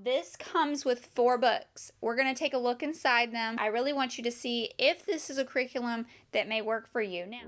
this comes with 4 books. We're going to take a look inside them. I really want you to see if this is a curriculum that may work for you. Now,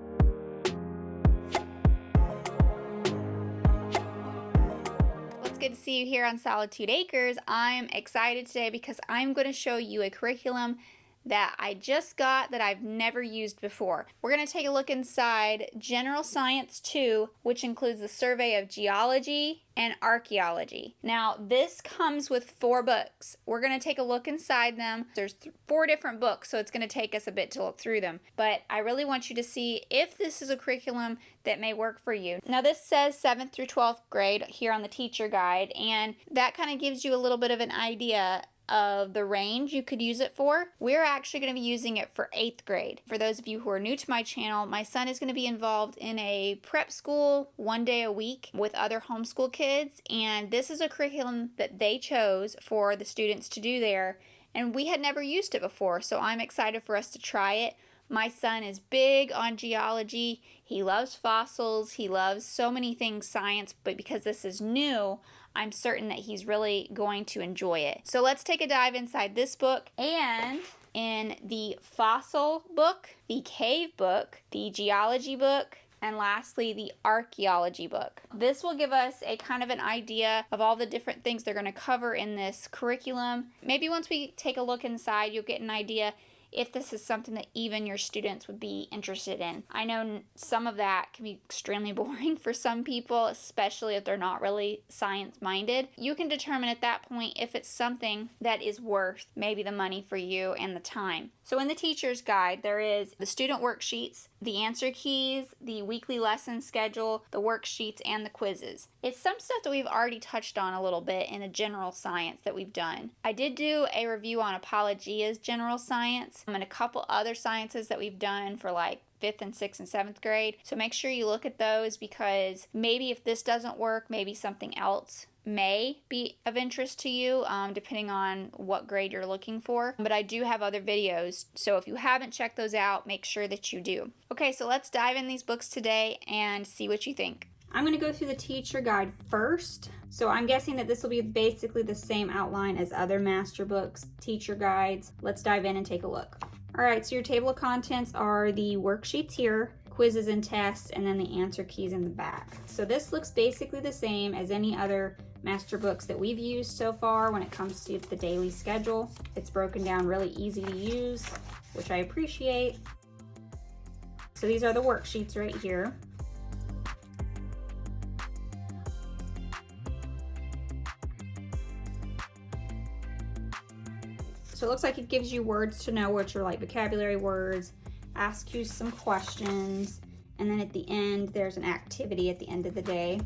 it's good to see you here on Solitude Acres. I'm excited today because I'm going to show you a curriculum that I just got that I've never used before. We're going to take a look inside General Science 2, which includes the survey of geology and archaeology. Now, this comes with 4 books. We're going to take a look inside them. There's 4 different books, so it's going to take us a bit to look through them. But I really want you to see if this is a curriculum that may work for you. Now, this says 7th through 12th grade here on the teacher guide, and that kind of gives you a little bit of an idea of the range you could use it for. We're actually going to be using it for 8th grade. For those of you who are new to my channel, my son is going to be involved in a prep school 1 day a week with other homeschool kids, and this is a curriculum that they chose for the students to do there, and we had never used it before, so I'm excited for us to try it. My son is big on geology. He loves fossils. He loves so many things science, but because this is new, I'm certain that he's really going to enjoy it. So let's take a dive inside this book, and in the fossil book, the cave book, the geology book, and lastly, the archaeology book. This will give us a kind of an idea of all the different things they're going to cover in this curriculum. Maybe once we take a look inside, you'll get an idea if this is something that even your students would be interested in. I know some of that can be extremely boring for some people, especially if they're not really science-minded. You can determine at that point if it's something that is worth maybe the money for you and the time. So in the teacher's guide, there is the student worksheets, the answer keys, the weekly lesson schedule, the worksheets, and the quizzes. It's some stuff that we've already touched on a little bit in a general science that we've done. I did do a review on Apologia's general science and a couple other sciences that we've done for like 5th and 6th and 7th grade. So make sure you look at those, because maybe if this doesn't work, maybe something else may be of interest to you, depending on what grade you're looking for. But I do have other videos, so if you haven't checked those out, make sure that you do. Okay, so let's dive in these books today and see what you think. I'm going to go through the teacher guide first. So I'm guessing that this will be basically the same outline as other Masterbooks teacher guides. Let's dive in and take a look. All right, so your table of contents are the worksheets here, quizzes and tests, and then the answer keys in the back. So this looks basically the same as any other Masterbooks that we've used so far when it comes to the daily schedule. It's broken down really easy to use, which I appreciate. So these are the worksheets right here. So it looks like it gives you words to know, which are like vocabulary words, asks you some questions, and then at the end, there's an activity at the end of the day.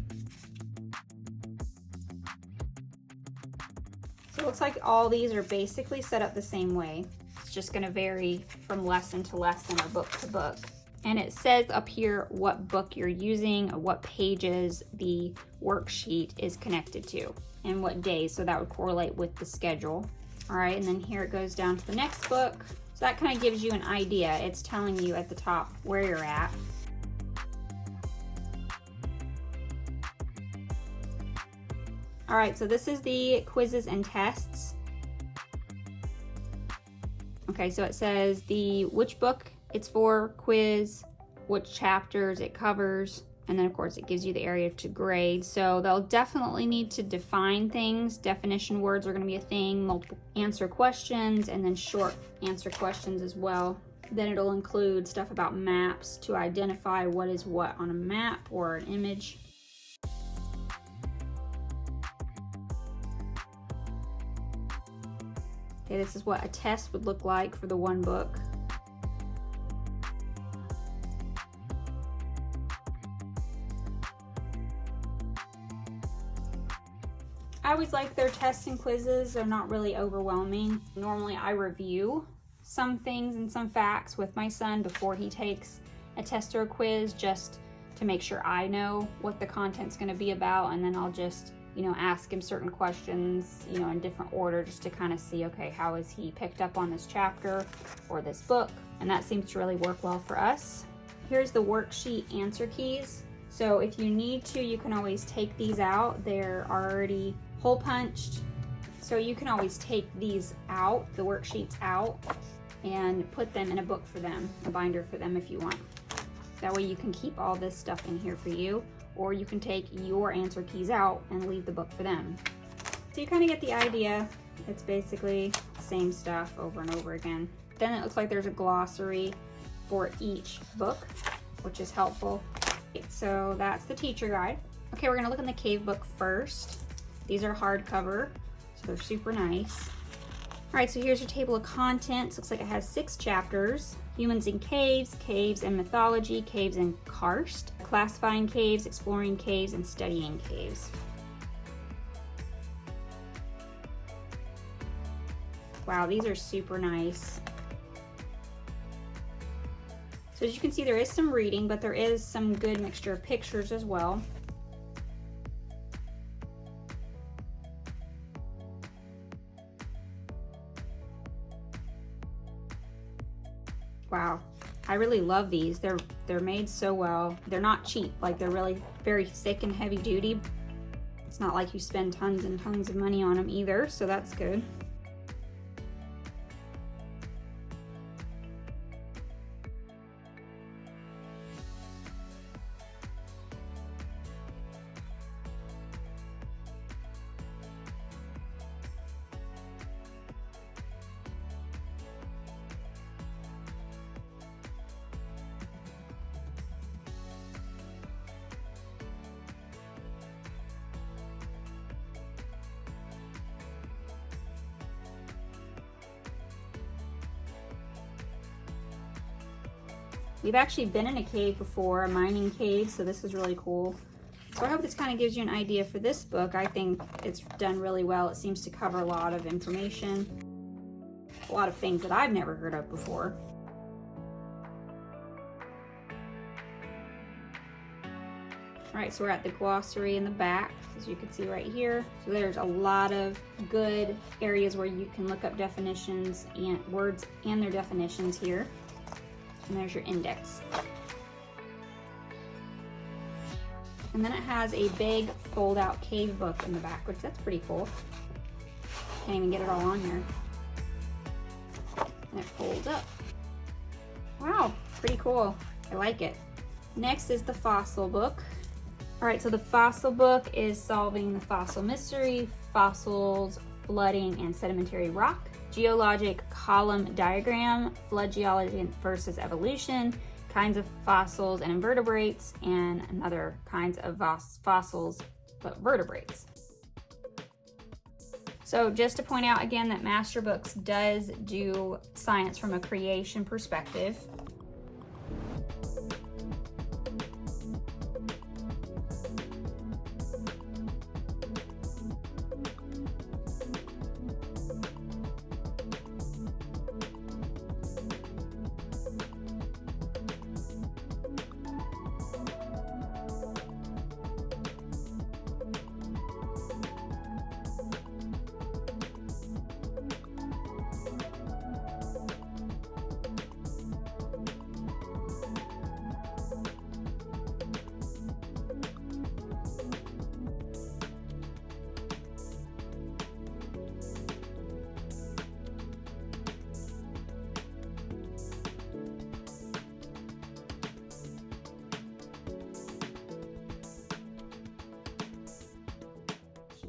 So it looks like all these are basically set up the same way. It's just going to vary from lesson to lesson or book to book. And it says up here what book you're using, what pages the worksheet is connected to, and what days, so that would correlate with the schedule. All right, and then here it goes down to the next book. So that kind of gives you an idea. It's telling you at the top where you're at. All right, so this is the quizzes and tests. Okay, so it says which book it's for, quiz, which chapters it covers, and then of course it gives you the area to grade. So they'll definitely need to define things. Definition words are going to be a thing, multiple answer questions, and then short answer questions as well. Then it'll include stuff about maps to identify what is what on a map or an image. Okay, this is what a test would look like for the one book. I always like their tests and quizzes. They're not really overwhelming. Normally I review some things and some facts with my son before he takes a test or a quiz, just to make sure I know what the content's going to be about, and then I'll just, ask him certain questions, in different order, just to kind of see, okay, how has he picked up on this chapter or this book? And that seems to really work well for us. Here's the worksheet answer keys. So if you need to, you can always take these out. They're already hole punched, So you can always take these out, the worksheets out, and put them in a book for them, a binder for them if you want. That way you can keep all this stuff in here for you, or you can take your answer keys out and leave the book for them. So you kind of get the idea. It's basically the same stuff over and over again. Then it looks like there's a glossary for each book, which is helpful. So that's the teacher guide. Okay, we're gonna look in the cave book first. These are hardcover, so they're super nice. All right, so here's your table of contents. Looks like it has 6 chapters. Humans in caves, caves and mythology, caves and karst, classifying caves, exploring caves, and studying caves. Wow, these are super nice. So as you can see, there is some reading, but there is some good mixture of pictures as well. Wow, I really love these. They're made so well. They're not cheap, like they're really very thick and heavy duty. It's not like you spend tons and tons of money on them either, so that's good. We've actually been in a cave before, a mining cave, so this is really cool. So I hope this kind of gives you an idea for this book. I think it's done really well. It seems to cover a lot of information, a lot of things that I've never heard of before. All right, so we're at the glossary in the back, as you can see right here. So there's a lot of good areas where you can look up definitions and words and their definitions here. And there's your index. And then it has a big fold-out cave book in the back, which that's pretty cool. Can't even get it all on here. And it folds up. Wow, pretty cool. I like it. Next is the fossil book. All right, so the fossil book is solving the fossil mystery, fossils, flooding, and sedimentary rock. Geologic column diagram, flood geology versus evolution, kinds of fossils and invertebrates, and other kinds of fossils but vertebrates. So just to point out again that Masterbooks does do science from a creation perspective.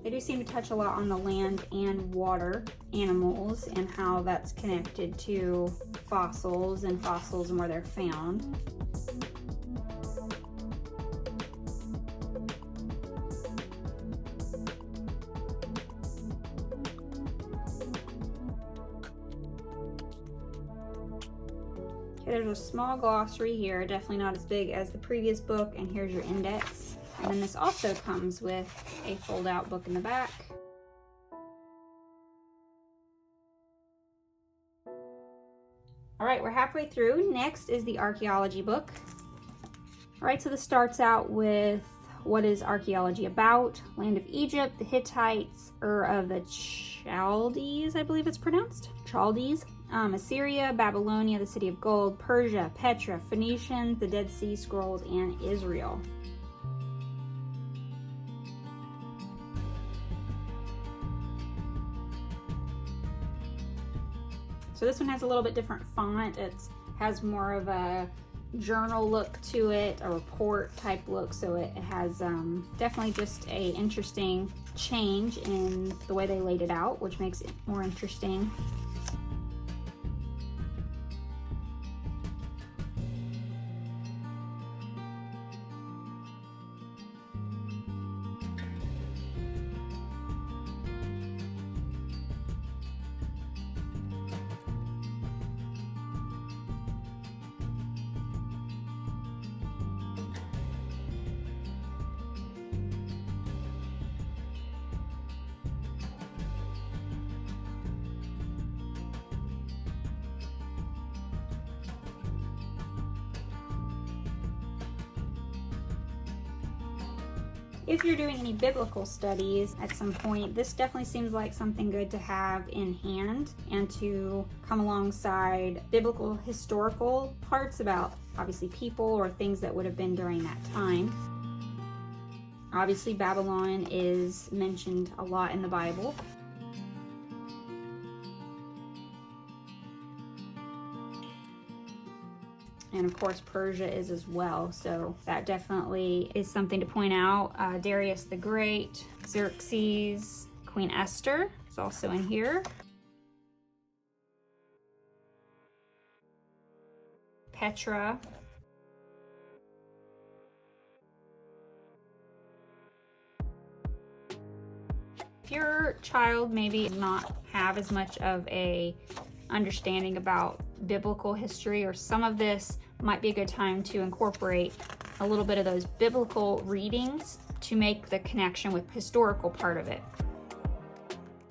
They do seem to touch a lot on the land and water animals and how that's connected to fossils and where they're found. Okay, there's a small glossary here, definitely not as big as the previous book, and here's your index. And then this also comes with a fold-out book in the back. All right, we're halfway through. Next is the Archaeology book. All right, so this starts out with what is archaeology about? Land of Egypt, the Hittites, of the Chaldees, I believe it's pronounced. Chaldees. Assyria, Babylonia, the City of Gold, Persia, Petra, Phoenicians, the Dead Sea Scrolls, and Israel. So this one has a little bit different font. It has more of a journal look to it, a report type look, so it has definitely just a interesting change in the way they laid it out, which makes it more interesting. If you're doing any biblical studies at some point, this definitely seems like something good to have in hand and to come alongside biblical historical parts about obviously people or things that would have been during that time. Obviously, Babylon is mentioned a lot in the Bible. And of course, Persia is as well, so that definitely is something to point out. Darius the Great, Xerxes, Queen Esther is also in here. Petra. If your child maybe does not have as much of a understanding about biblical history, or some of this might be a good time to incorporate a little bit of those biblical readings to make the connection with historical part of it,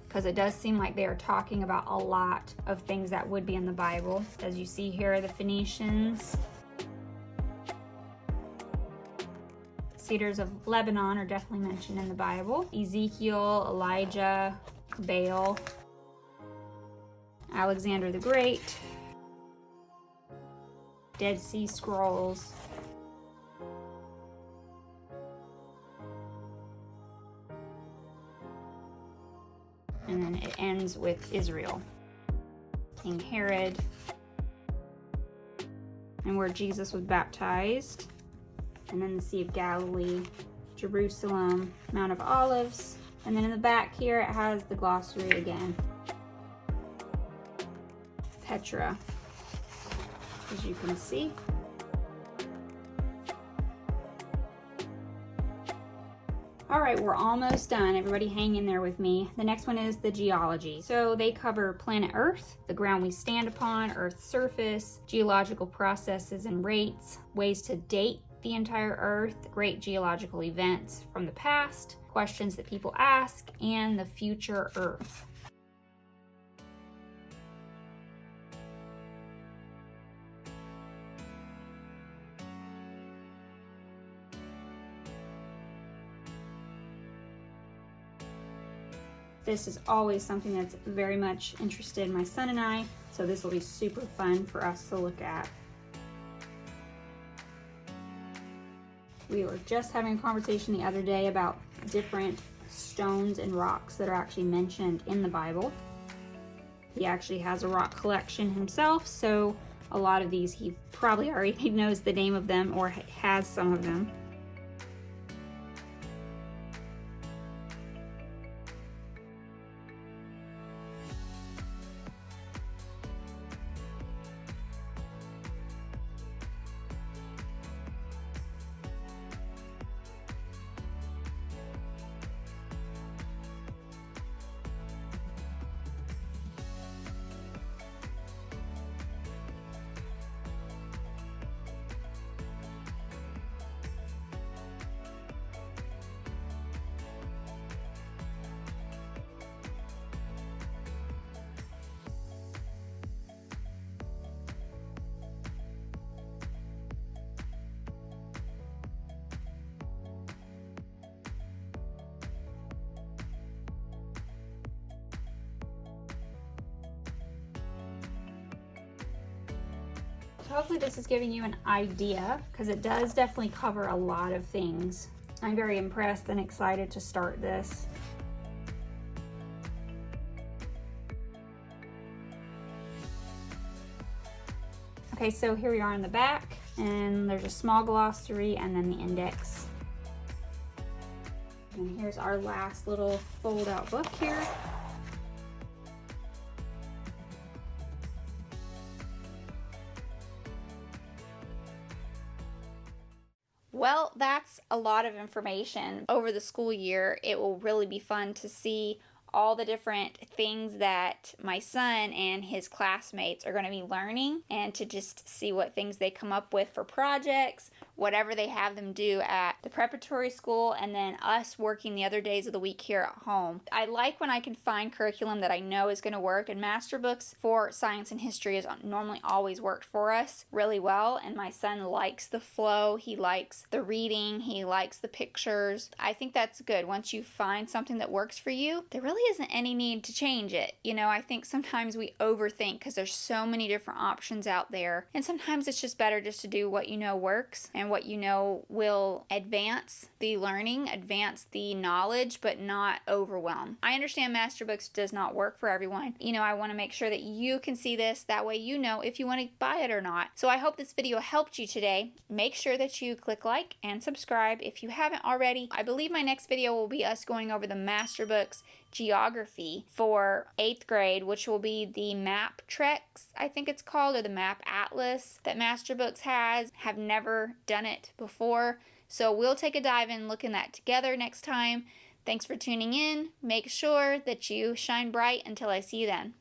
because it does seem like they are talking about a lot of things that would be in the Bible. As you see here, the Phoenicians, cedars of Lebanon are definitely mentioned in the Bible. Ezekiel, Elijah, Baal, Alexander the Great, Dead Sea Scrolls, and then it ends with Israel, King Herod, and where Jesus was baptized, and then the Sea of Galilee, Jerusalem, Mount of Olives, and then in the back here it has the glossary again. Petra, as you can see. All right, we're almost done. Everybody hang in there with me. The next one is the geology. So they cover planet Earth, the ground we stand upon, Earth's surface, geological processes and rates, ways to date the entire Earth, great geological events from the past, questions that people ask, and the future Earth. This is always something that's very much interested in my son and I, so this will be super fun for us to look at. We were just having a conversation the other day about different stones and rocks that are actually mentioned in the Bible. He actually has a rock collection himself, so a lot of these he probably already knows the name of them or has some of them. Hopefully this is giving you an idea, because it does definitely cover a lot of things. I'm very impressed and excited to start this. Okay, so here we are in the back, and there's a small glossary and then the index. And here's our last little fold-out book here. Well, that's a lot of information. Over the school year, it will really be fun to see all the different things that my son and his classmates are going to be learning, and to just see what things they come up with for projects, whatever they have them do at the preparatory school, and then us working the other days of the week here at home. I like when I can find curriculum that I know is going to work, and Masterbooks for science and history has normally always worked for us really well, and my son likes the flow, he likes the reading, he likes the pictures. I think that's good. Once you find something that works for you, there really isn't any need to change it. You know, I think sometimes we overthink because there's so many different options out there, and sometimes it's just better just to do what you know works and what you know will advance the learning, advance the knowledge, but not overwhelm. I understand Masterbooks does not work for everyone. You know, I want to make sure that you can see this, that way you know if you want to buy it or not. So I hope this video helped you today. Make sure that you click like and subscribe if you haven't already. I believe my next video will be us going over the Masterbooks geography for 8th grade, which will be the map treks, I think it's called, or the map atlas that Masterbooks has. Have never done it before, so we'll take a dive in, look in that together next time. Thanks for tuning in. Make sure that you shine bright until I see you then.